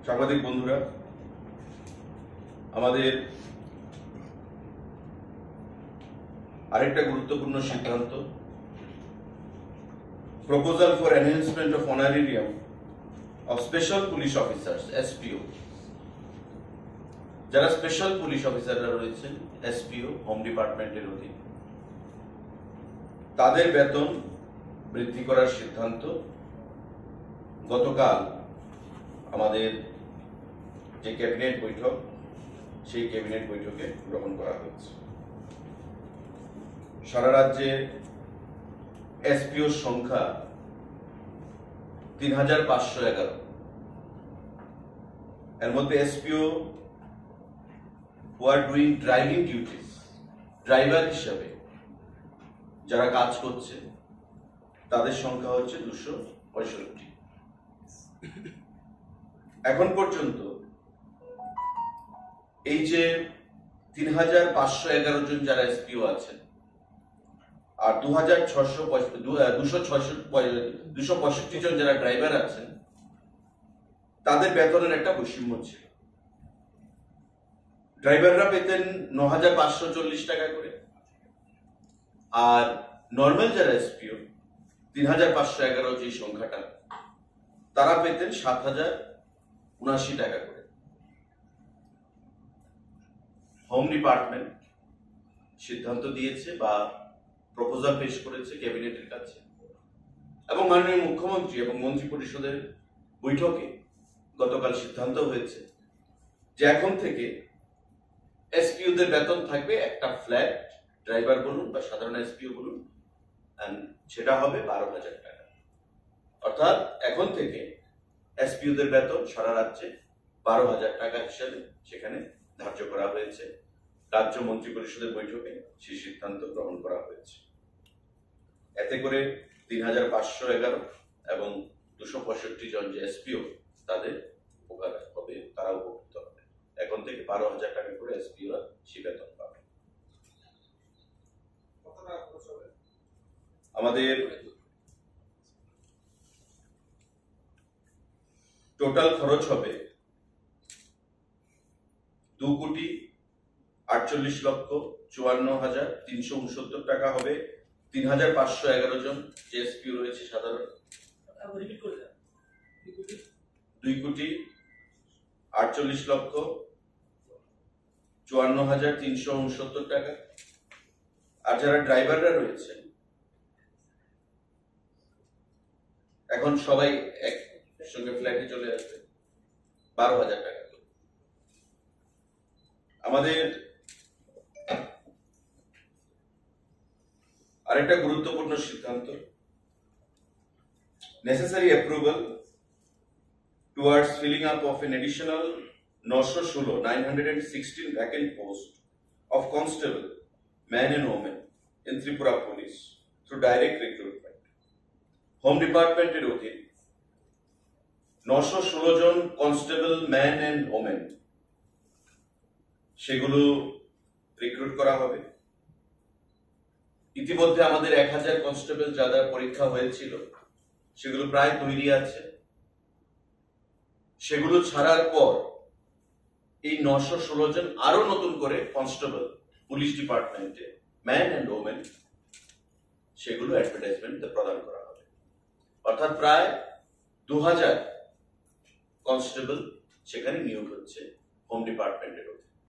সাংবাদিক বন্ধুরা, আমাদের আরেকটা গুরুত্বপূর্ণ সিদ্ধান্ত, proposal for enhancement of honorarium of special police officers SPO. যারা স্পেশাল পুলিশ অফিসাররা রয়েছেন এসপিও হোম ডিপার্টমেন্টের অধীন, তাদের বেতন বৃদ্ধি করার সিদ্ধান্ত গতকাল আমাদের যে ক্যাবিনেট বৈঠক, সেই ক্যাবিনেট বৈঠকে গ্রহণ করা হয়েছে। সারা রাজ্যে এসপিওর সংখ্যা ৩৫১১। এর মধ্যে SPO who are doing driving duties, driver হিসাবে যারা কাজ করছে, তাদের সংখ্যা হচ্ছে ২৬৫। এখন পর্যন্ত এই যে ৩৫১১ জন যারা এসপিও আছেন আর ২৬৫ জন যারা ড্রাইভার আছেন, তাদের বেতনের একটা বৈষম্য ছিল। ড্রাইভাররা পেতেন ৯৫৪০ টাকা করে, আর নর্মাল যারা এসপিও ৩৫১১ যে সংখ্যাটা, তারা পেতেন ৭০৭৯ টাকা করে। হোম ডিপার্টমেন্ট সিদ্ধান্ত দিয়েছে বা প্রপোজাল পেশ করেছে ক্যাবিনেটের কাছে, এবং মাননীয় মুখ্যমন্ত্রী এবং মন্ত্রী পরিষদের বৈঠকে গতকাল সিদ্ধান্ত হয়েছে যে এখন থেকে এসপিওদের বেতন থাকবে একটা ফ্ল্যাট, ড্রাইভার বলুন বা সাধারণ এসপিও বলুন, সেটা হবে ১২,০০০ টাকা। অর্থাৎ এখন থেকে এসপিওদের বেতন সারা রাজ্যে ১২,০০০ টাকা হিসাবে সেখানে ধার্য করা হয়েছে। রাজ্য মন্ত্রী পরিষদের বৈঠকে সেই সিদ্ধান্ত গ্রহণ করা হয়েছে। এতে করে ৩৫১১ এবং ২৬৫ জন যে এসপিও, তাদের উপকার হবে, তারা উপকৃত হবে। এখন থেকে ১২,০০০ টাকা করে এসপিওরা সে বেতন পাবে। আমাদের টোটাল খরচ হবে ২,৪৮,৫৪,৩৬,৩৬৯ টাকা হবে। ৩৫১১ জন যে এসপিও রয়েছে সাধারণ, ২,৪৮,৫৪,৩৬৯ টাকা। আর যারা ড্রাইভাররা রয়েছেন, এখন সবাই একসঙ্গে ফ্ল্যাটে চলে আসবে, ১২,০০০ টাকা। আমাদের আরেকটা গুরুত্বপূর্ণ সিদ্ধান্ত, necessary approval towards filling up of an additional 916 vacant posts of constable, man and woman in Tripura Police through direct recruitment. Home Department এর অধীন ৯১৬ জন কনস্টেবল, ম্যান এন্ড ওমেন, সেগুলো রিক্রুট করা হবে। ইতিমধ্যে আমাদের ১,০০০ কনস্টেবল যাদের পরীক্ষা হয়েছিল, সেগুলো প্রায় তৈরি আছে। সেগুলো ছাড়ার পর এই ৯১৬ জন আরো নতুন করে কনস্টেবল পুলিশ ডিপার্টমেন্টে, ম্যান এন্ড ওমেন, সেগুলো অ্যাডভার্টাইজমেন্ট প্রদান করা হবে। অর্থাৎ প্রায় ২,০০০ কনস্টেবল সেখানে নিয়োগ হচ্ছে হোম ডিপার্টমেন্টের।